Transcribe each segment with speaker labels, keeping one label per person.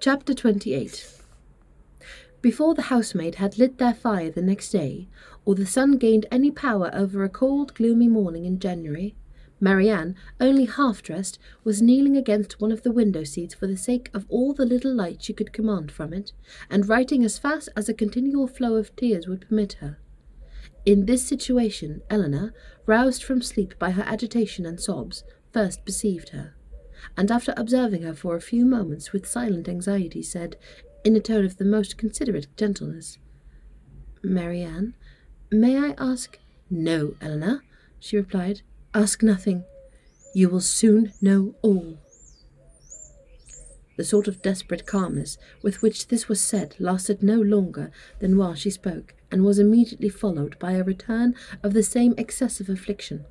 Speaker 1: Chapter 28. Before the housemaid had lit their fire the next day, or the sun gained any power over a cold, gloomy morning in January, Marianne, only half-dressed, was kneeling against one of the window-seats for the sake of all the little light she could command from it, and writing as fast as a continual flow of tears would permit her. In this situation, Eleanor, roused from sleep by her agitation and sobs, first perceived her, and after observing her for a few moments with silent anxiety, said, in a tone of the most considerate gentleness, "Marianne, may I ask—" "No, Eleanor," she replied. "Ask nothing. You will soon know all." The sort of desperate calmness with which this was said lasted no longer than while she spoke, and was immediately followed by a return of the same excessive affliction.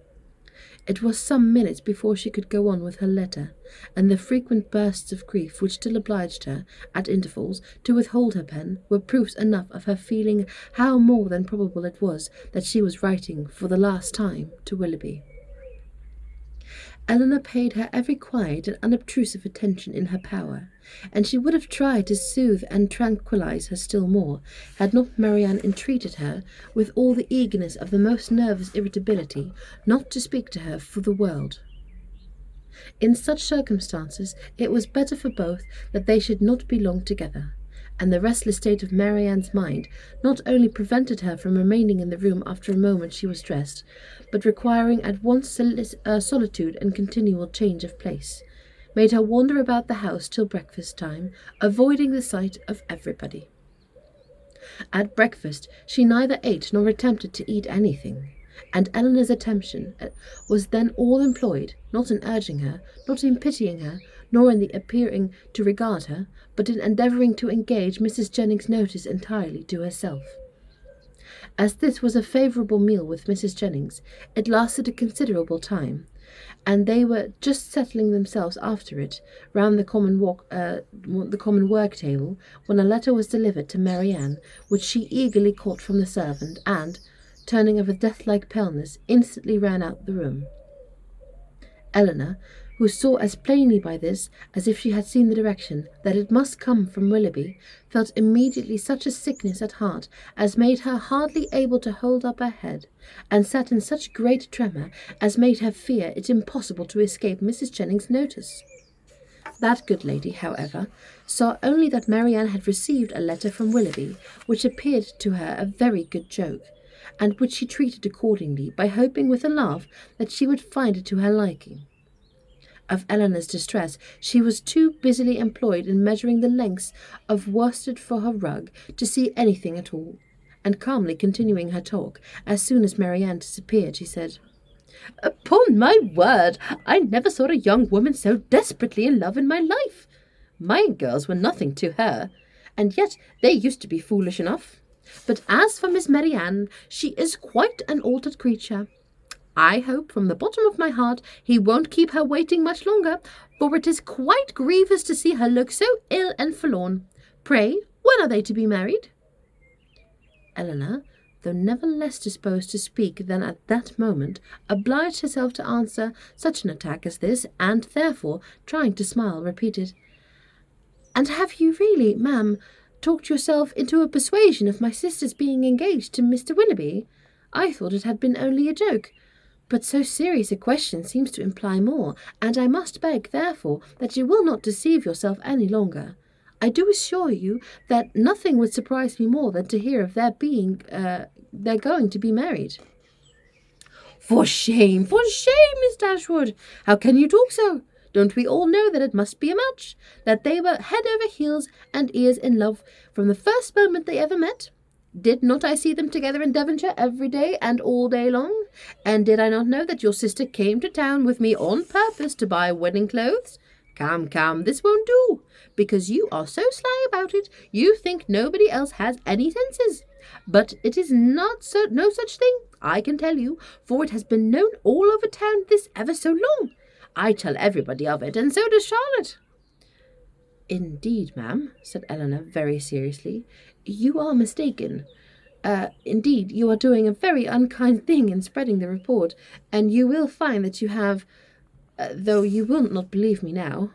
Speaker 1: It was some minutes before she could go on with her letter, and the frequent bursts of grief which still obliged her, at intervals, to withhold her pen, were proofs enough of her feeling how more than probable it was that she was writing for the last time to Willoughby. Eleanor paid her every quiet and unobtrusive attention in her power, and she would have tried to soothe and tranquillize her still more, had not Marianne entreated her, with all the eagerness of the most nervous irritability, not to speak to her for the world. In such circumstances it was better for both that they should not be long together, and the restless state of Marianne's mind not only prevented her from remaining in the room after a moment she was dressed, but requiring at once solitude and continual change of place, made her wander about the house till breakfast time, avoiding the sight of everybody. At breakfast she neither ate nor attempted to eat anything, and Eleanor's attention was then all employed, not in urging her, not in pitying her, nor in the appearing to regard her, but in endeavouring to engage Mrs. Jennings' notice entirely to herself. As this was a favourable meal with Mrs. Jennings, it lasted a considerable time, and they were just settling themselves after it round the common work table, when a letter was delivered to Marianne, which she eagerly caught from the servant, and, turning of a death-like paleness, instantly ran out the room. Eleanor, who saw as plainly by this as if she had seen the direction that it must come from Willoughby, felt immediately such a sickness at heart as made her hardly able to hold up her head, and sat in such great tremor as made her fear it impossible to escape Mrs. Jennings' notice. That good lady, however, saw only that Marianne had received a letter from Willoughby, which appeared to her a very good joke, and which she treated accordingly, by hoping with a laugh that she would find it to her liking. Of Eleanor's distress, she was too busily employed in measuring the lengths of worsted for her rug to see anything at all, and calmly continuing her talk, as soon as Marianne disappeared, she said, "Upon my word, I never saw a young woman so desperately in love in my life. My girls were nothing to her, and yet they used to be foolish enough. But as for Miss Marianne, she is quite an altered creature. I hope from the bottom of my heart he won't keep her waiting much longer, for it is quite grievous to see her look so ill and forlorn. Pray, when are they to be married?" Eleanor, though never less disposed to speak than at that moment, obliged herself to answer such an attack as this, and therefore, trying to smile, repeated, "And have you really, ma'am, talked yourself into a persuasion of my sister's being engaged to Mr. Willoughby? I thought it had been only a joke. But so serious a question seems to imply more, and I must beg, therefore, that you will not deceive yourself any longer. I do assure you that nothing would surprise me more than to hear of their going to be married." For shame, Miss Dashwood! How can you talk so? Don't we all know that it must be a match? That they were head over heels and ears in love from the first moment they ever met? Did not I see them together in Devonshire every day and all day long? And did I not know that your sister came to town with me on purpose to buy wedding clothes? Come, this won't do, because you are so sly about it, you think nobody else has any senses. But it is no such thing, I can tell you, for it has been known all over town this ever so long. I tell everybody of it, and so does Charlotte." "Indeed, ma'am," said Eleanor very seriously, "you are mistaken. Indeed, you are doing a very unkind thing in spreading the report, and you will find that you have, though you will not believe me now."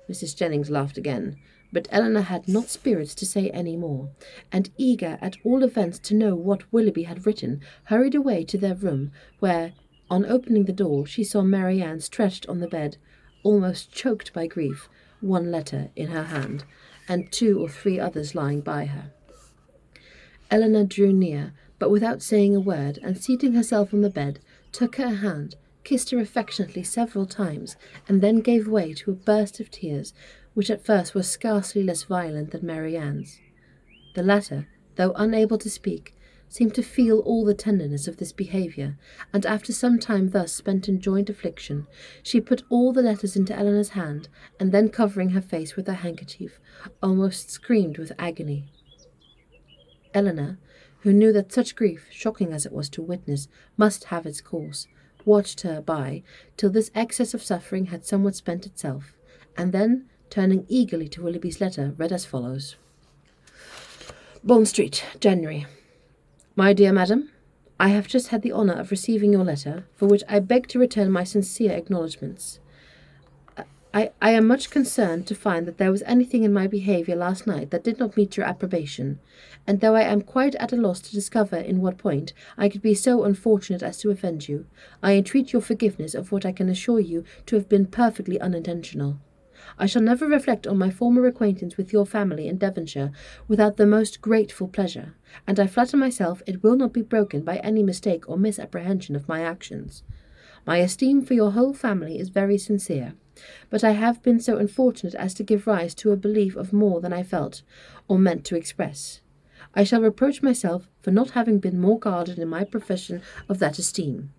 Speaker 1: Mrs. Jennings laughed again, but Eleanor had not spirits to say any more, and eager at all events to know what Willoughby had written, hurried away to their room, where, on opening the door, she saw Marianne stretched on the bed, almost choked by grief, one letter in her hand, and 2 or 3 others lying by her. Eleanor drew near, but without saying a word, and seating herself on the bed, took her hand, kissed her affectionately several times, and then gave way to a burst of tears, which at first was scarcely less violent than Marianne's. The latter, though unable to speak, seemed to feel all the tenderness of this behaviour, and after some time thus spent in joint affliction, she put all the letters into Eleanor's hand, and then covering her face with her handkerchief, almost screamed with agony. Eleanor, who knew that such grief, shocking as it was to witness, must have its course, watched her by till this excess of suffering had somewhat spent itself, and then, turning eagerly to Willoughby's letter, read as follows. Bond Street, January. My dear Madam, I have just had the honour of receiving your letter, for which I beg to return my sincere acknowledgments. I am much concerned to find that there was anything in my behaviour last night that did not meet your approbation, and though I am quite at a loss to discover in what point I could be so unfortunate as to offend you, I entreat your forgiveness of what I can assure you to have been perfectly unintentional. I shall never reflect on my former acquaintance with your family in Devonshire without the most grateful pleasure, and I flatter myself it will not be broken by any mistake or misapprehension of my actions. My esteem for your whole family is very sincere, but I have been so unfortunate as to give rise to a belief of more than I felt, or meant to express. I shall reproach myself for not having been more guarded in my profession of that esteem.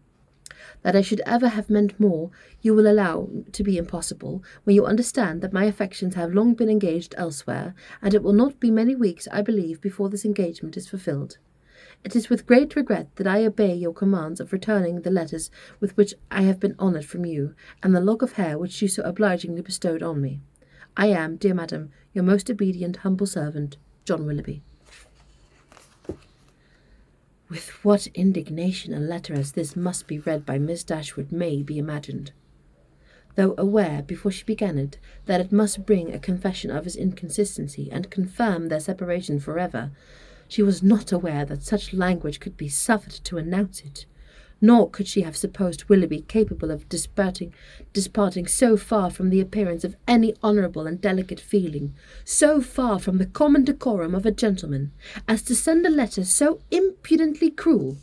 Speaker 1: That I should ever have meant more, you will allow to be impossible, when you understand that my affections have long been engaged elsewhere, and it will not be many weeks, I believe, before this engagement is fulfilled. It is with great regret that I obey your commands of returning the letters with which I have been honoured from you, and the lock of hair which you so obligingly bestowed on me. I am, dear madam, your most obedient humble servant, John Willoughby. With what indignation a letter as this must be read by Miss Dashwood may be imagined. Though aware, before she began it, that it must bring a confession of his inconsistency and confirm their separation forever, she was not aware that such language could be suffered to announce it, nor could she have supposed Willoughby capable of disparting so far from the appearance of any honourable and delicate feeling, so far from the common decorum of a gentleman, as to send a letter so impudently cruel,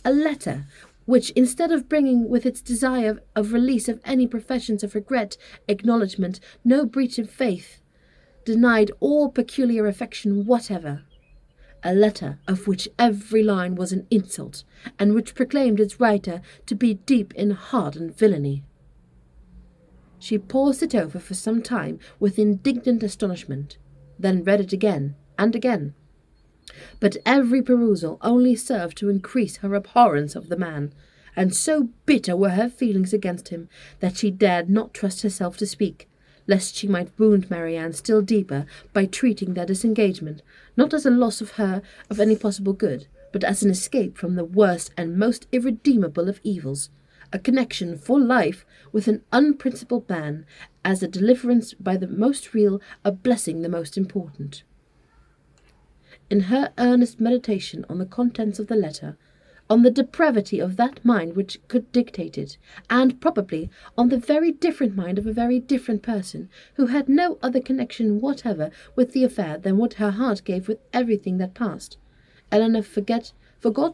Speaker 1: a letter which, instead of bringing with its desire of release of any professions of regret, acknowledgment, no breach of faith, denied all peculiar affection whatever. A letter of which every line was an insult, and which proclaimed its writer to be deep in hardened villainy. She paused it over for some time with indignant astonishment, then read it again and again. But every perusal only served to increase her abhorrence of the man, and so bitter were her feelings against him that she dared not trust herself to speak, lest she might wound Marianne still deeper by treating their disengagement, not as a loss of her of any possible good, but as an escape from the worst and most irredeemable of evils, a connection for life with an unprincipled man, as a deliverance by the most real, a blessing the most important. In her earnest meditation on the contents of the letter, on the depravity of that mind which could dictate it, and probably on the very different mind of a very different person, who had no other connection whatever with the affair than what her heart gave with everything that passed, Eleanor forgot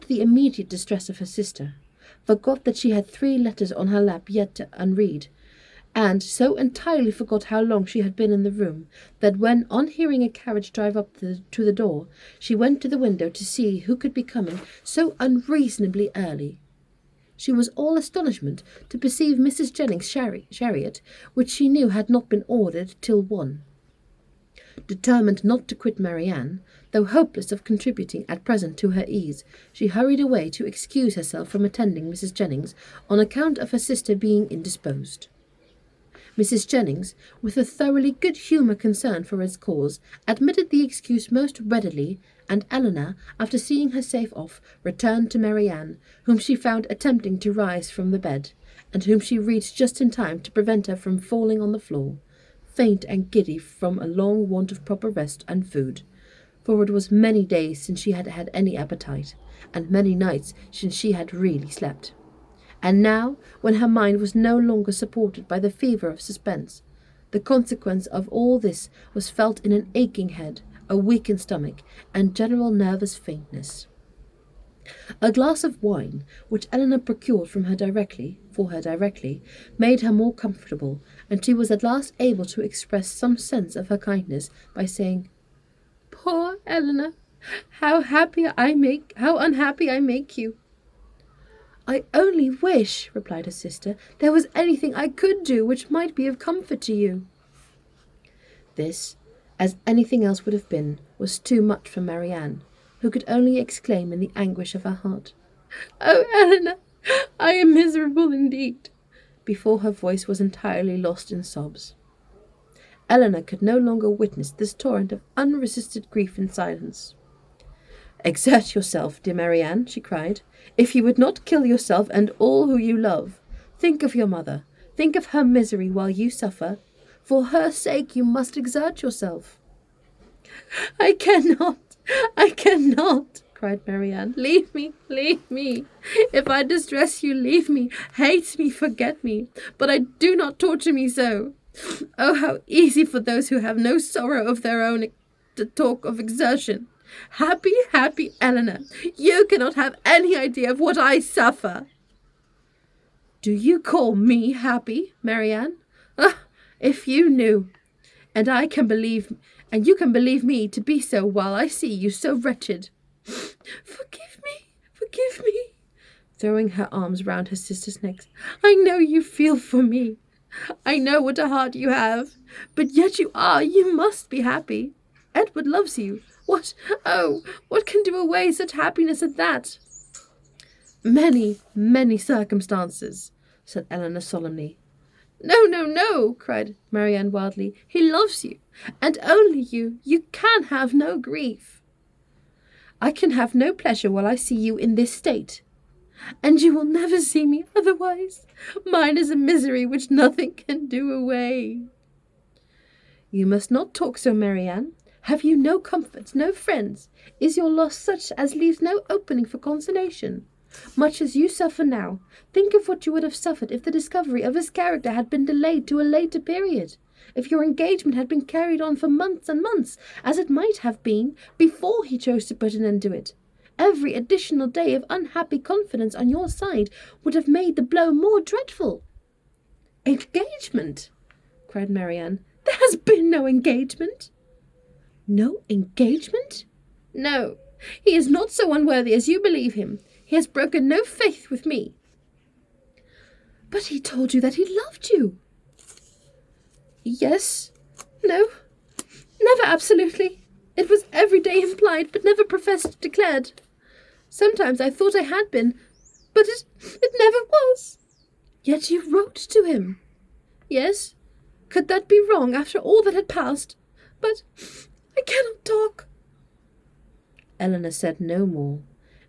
Speaker 1: the immediate distress of her sister, forgot that she had 3 letters on her lap yet to unread, and so entirely forgot how long she had been in the room, that when, on hearing a carriage drive up to the door, she went to the window to see who could be coming so unreasonably early. She was all astonishment to perceive Mrs. Jennings' chariot, which she knew had not been ordered till 1. Determined not to quit Marianne, though hopeless of contributing at present to her ease, she hurried away to excuse herself from attending Mrs. Jennings on account of her sister being indisposed. Mrs. Jennings, with a thoroughly good-humoured concern for its cause, admitted the excuse most readily, and Eleanor, after seeing her safe off, returned to Marianne, whom she found attempting to rise from the bed, and whom she reached just in time to prevent her from falling on the floor, faint and giddy from a long want of proper rest and food, for it was many days since she had had any appetite, and many nights since she had really slept. And now, when her mind was no longer supported by the fever of suspense, the consequence of all this was felt in an aching head, a weakened stomach, and general nervous faintness. A glass of wine, which Eleanor procured for her directly, made her more comfortable, and she was at last able to express some sense of her kindness by saying, "Poor Eleanor, how unhappy I make you." "I only wish," replied her sister, "there was anything I could do which might be of comfort to you." This, as anything else would have been, was too much for Marianne, who could only exclaim in the anguish of her heart, "Oh, Eleanor, I am miserable indeed," before her voice was entirely lost in sobs. Eleanor could no longer witness this torrent of unresisted grief in silence. "Exert yourself, dear Marianne," she cried. "If you would not kill yourself and all who you love, think of your mother. Think of her misery while you suffer. For her sake you must exert yourself." I cannot, cried Marianne. Leave me. If I distress you, leave me. Hate me, forget me. But I do not torture me so. Oh, how easy for those who have no sorrow of their own to talk of exertion. Happy Eleanor, you cannot have any idea of what I suffer. Do you call me happy, Marianne? Ah, if you knew. And you can believe me to be so while I see you so wretched. Forgive me, throwing her arms round her sister's neck. I know you feel for me. I know what a heart you have. But yet you must be happy. Edward loves you. What can do away such happiness as that? Many circumstances, said Eleanor solemnly. No, cried Marianne wildly. He loves you, and only you. You can have no grief. I can have no pleasure while I see you in this state, and you will never see me otherwise. Mine is a misery which nothing can do away. You must not talk so, Marianne. Have you no comforts, no friends? Is your loss such as leaves no opening for consolation? Much as you suffer now, think of what you would have suffered if the discovery of his character had been delayed to a later period, if your engagement had been carried on for months and months, as it might have been, before he chose to put an end to it. Every additional day of unhappy confidence on your side would have made the blow more dreadful. Engagement? Cried Marianne. There has been no engagement. No engagement? No, he is not so unworthy as you believe him. He has broken no faith with me. But he told you that he loved you. Yes. No. Never absolutely. It was every day implied, but never professed, declared. Sometimes I thought I had been, but it never was. Yet you wrote to him. Yes. Could that be wrong after all that had passed? But I cannot talk. Eleanor said no more,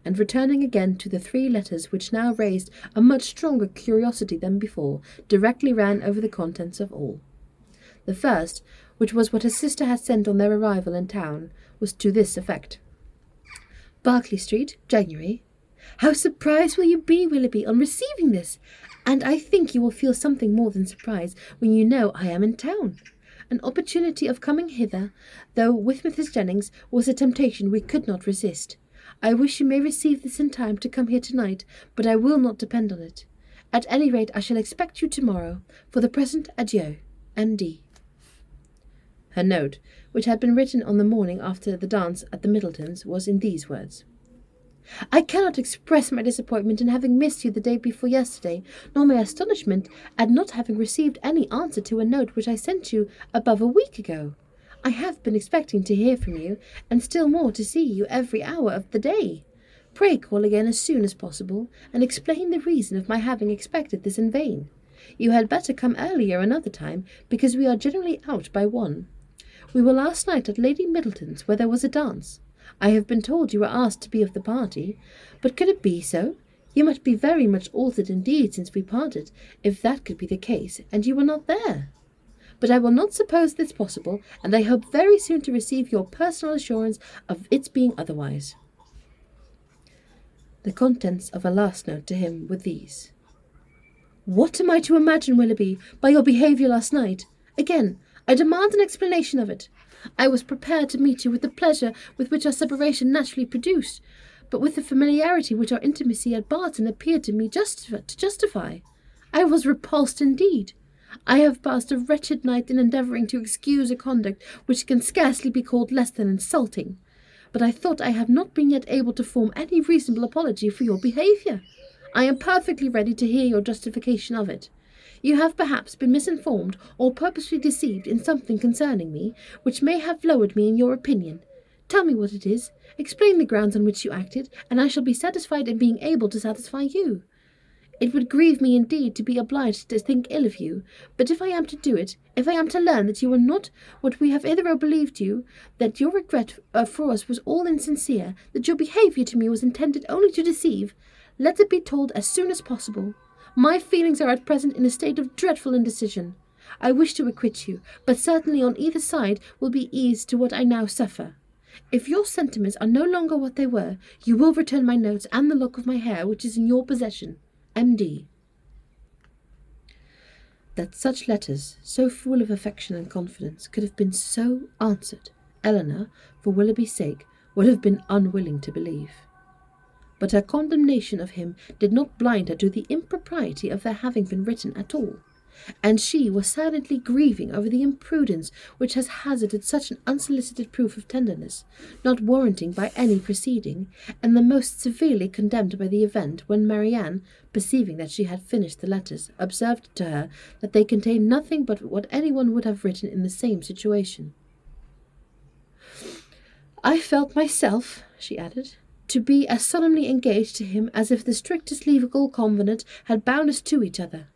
Speaker 1: and returning again to the 3 letters which now raised a much stronger curiosity than before, directly ran over the contents of all. The first, which was what her sister had sent on their arrival in town, was to this effect. Berkeley Street, January. How surprised will you be, Willoughby, on receiving this? And I think you will feel something more than surprise when you know I am in town. An opportunity of coming hither, though with Mrs. Jennings, was a temptation we could not resist. I wish you may receive this in time to come here tonight, but I will not depend on it. At any rate, I shall expect you tomorrow. For the present, adieu. M.D. Her note, which had been written on the morning after the dance at the Middletons, was in these words. I cannot express my disappointment in having missed you the day before yesterday, nor my astonishment at not having received any answer to a note which I sent you above a week ago. I have been expecting to hear from you, and still more to see you every hour of the day. Pray call again as soon as possible, and explain the reason of my having expected this in vain. You had better come earlier another time, because we are generally out by 1. We were last night at Lady Middleton's, where there was a dance. I have been told you were asked to be of the party, but could it be so? You must be very much altered indeed since we parted, if that could be the case, and you were not there. but I will not suppose this possible, and I hope very soon to receive your personal assurance of its being otherwise. The contents of her last note to him were these. What am I to imagine, Willoughby, by your behaviour last night? Again, I demand an explanation of it. I was prepared to meet you with the pleasure with which our separation naturally produced, but with the familiarity which our intimacy at Barton appeared to me to justify. I was repulsed indeed. I have passed a wretched night in endeavouring to excuse a conduct which can scarcely be called less than insulting, but I thought I have not been yet able to form any reasonable apology for your behaviour. I am perfectly ready to hear your justification of it. You have perhaps been misinformed or purposely deceived in something concerning me, which may have lowered me in your opinion. Tell me what it is, explain the grounds on which you acted, and I shall be satisfied in being able to satisfy you. It would grieve me indeed to be obliged to think ill of you, but if I am to do it, if I am to learn that you are not what we have hitherto believed you, that your regret for us was all insincere, that your behaviour to me was intended only to deceive, let it be told as soon as possible. My feelings are at present in a state of dreadful indecision. I wish to acquit you, but certainly on either side will be ease to what I now suffer. If your sentiments are no longer what they were, you will return my notes and the lock of my hair which is in your possession. M.D. That such letters, so full of affection and confidence, could have been so answered, Eleanor, for Willoughby's sake, would have been unwilling to believe. But her condemnation of him did not blind her to the impropriety of their having been written at all, and she was silently grieving over the imprudence which has hazarded such an unsolicited proof of tenderness, not warranting by any proceeding, and the most severely condemned by the event, when Marianne, perceiving that she had finished the letters, observed to her that they contained nothing but what anyone would have written in the same situation. I felt myself, she added, to be as solemnly engaged to him as if the strictest legal covenant had bound us to each other.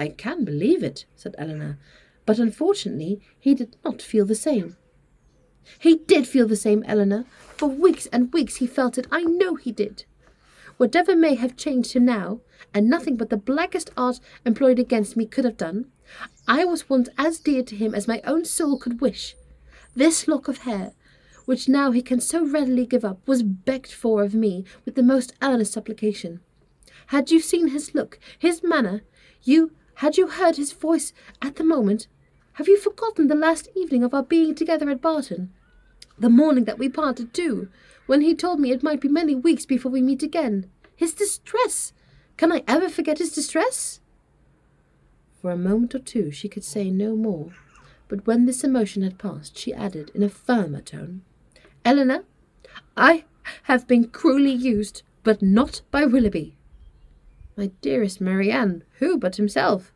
Speaker 1: I can believe it, said Eleanor, but unfortunately he did not feel the same. He did feel the same, Eleanor. For weeks and weeks he felt it. I know he did. Whatever may have changed him now, and nothing but the blackest art employed against me could have done, I was once as dear to him as my own soul could wish. This lock of hair, which now he can so readily give up, was begged for of me with the most earnest supplication. Had you seen his look, his manner, had you heard his voice at the moment? Have you forgotten the last evening of our being together at Barton? The morning that we parted too, when he told me it might be many weeks before we meet again. His distress! Can I ever forget his distress? For a moment or two she could say no more, but when this emotion had passed, she added in a firmer tone, Eleanor, I have been cruelly used, but not by Willoughby. My dearest Marianne, who but himself?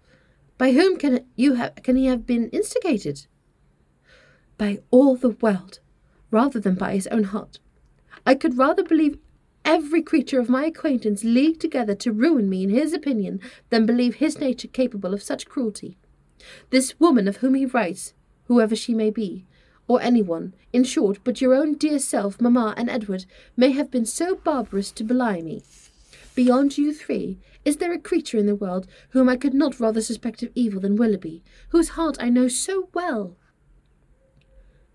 Speaker 1: By whom can he have been instigated? By all the world, rather than by his own heart. I could rather believe every creature of my acquaintance leagued together to ruin me in his opinion than believe his nature capable of such cruelty. This woman of whom he writes, whoever she may be, or anyone, in short, but your own dear self, mamma, and Edward, may have been so barbarous to belie me. Beyond you three, is there a creature in the world whom I could not rather suspect of evil than Willoughby, whose heart I know so well?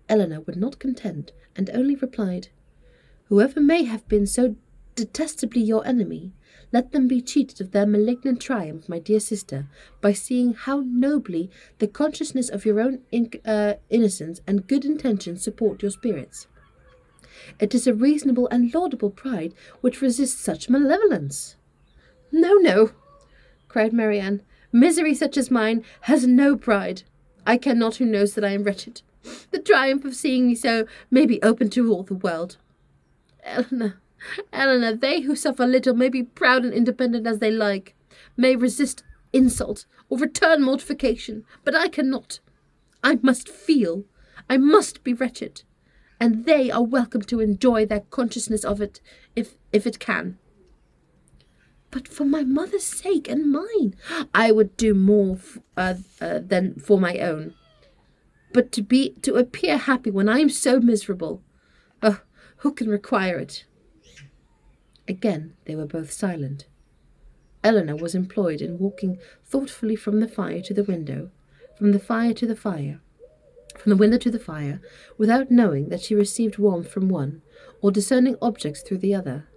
Speaker 1: Eleanor would not contend, and only replied, Whoever may have been so detestably your enemy, let them be cheated of their malignant triumph, my dear sister, by seeing how nobly the consciousness of your own innocence and good intentions support your spirits. It is a reasonable and laudable pride which resists such malevolence. No, no, cried Marianne. Misery such as mine has no pride. I care not who knows that I am wretched. The triumph of seeing me so may be open to all the world. Eleanor, they who suffer little may be proud and independent as they like, may resist insult or return mortification, but I cannot. I must feel. I must be wretched, and they are welcome to enjoy their consciousness of it, if it can. But for my mother's sake and mine, I would do more than for my own. But to appear happy when I am so miserable, oh, who can require it? Again they were both silent. Eleanor was employed in walking thoughtfully from the fire to the window, from the fire to the fire, from the window to the fire, without knowing that she received warmth from one, or discerning objects through the other.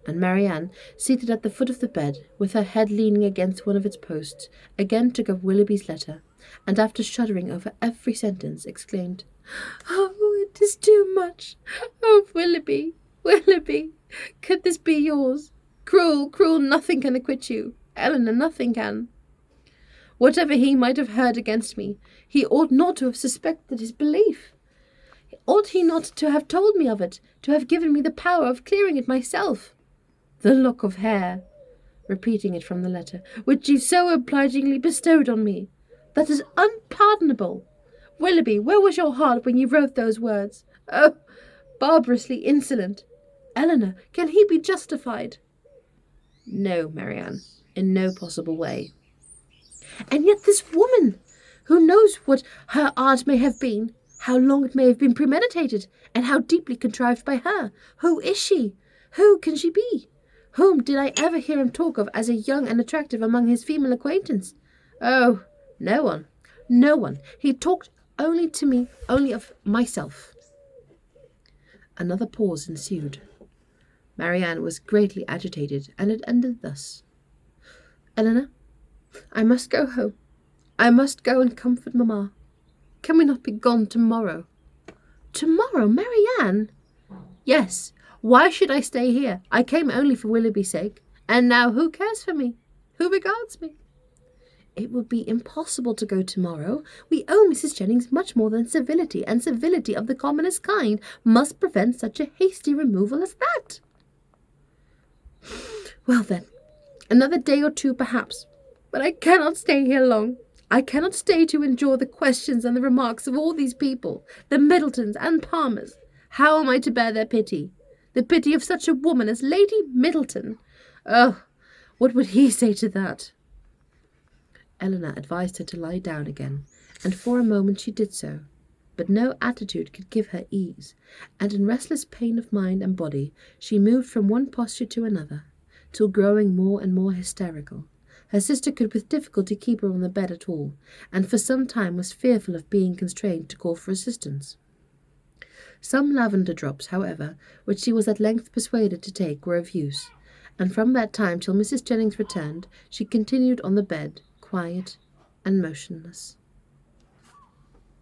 Speaker 1: And Marianne, seated at the foot of the bed, with her head leaning against one of its posts, again took up Willoughby's letter, and after shuddering over every sentence, exclaimed, "Oh, it is too much! Oh, Willoughby, Willoughby, could this be yours? Cruel, cruel, nothing can acquit you. Eleanor, nothing can. Whatever he might have heard against me, he ought not to have suspected his belief. Ought he not to have told me of it, to have given me the power of clearing it myself? The lock of hair," repeating it from the letter, "which you so obligingly bestowed on me. That is unpardonable. Willoughby, where was your heart when you wrote those words? Oh, barbarously insolent. Eleanor, can he be justified?" "No, Marianne, in no possible way." "And yet this woman, who knows what her art may have been, how long it may have been premeditated, and how deeply contrived by her, who is she? Who can she be? Whom did I ever hear him talk of as a young and attractive among his female acquaintance? Oh, no one, no one. He talked only to me, only of myself." Another pause ensued. Marianne was greatly agitated, and it ended thus. "Eleanor, I must go home. I must go and comfort mamma. Can we not be gone tomorrow?" "Tomorrow, Marianne?" "Yes. Why should I stay here? I came only for Willoughby's sake. And now who cares for me? Who regards me?" "It would be impossible to go tomorrow. We owe Mrs. Jennings much more than civility, and civility of the commonest kind must prevent such a hasty removal as that." "Well, then, another day or two, perhaps. But I cannot stay here long. I cannot stay to endure the questions and the remarks of all these people, the Middletons and Palmers. How am I to bear their pity? The pity of such a woman as Lady Middleton. Oh, what would he say to that?" Eleanor advised her to lie down again, and for a moment she did so, but no attitude could give her ease, and in restless pain of mind and body she moved from one posture to another, till growing more and more hysterical. Her sister could with difficulty keep her on the bed at all, and for some time was fearful of being constrained to call for assistance. Some lavender drops, however, which she was at length persuaded to take, were of use, and from that time till Mrs. Jennings returned, she continued on the bed, quiet and motionless.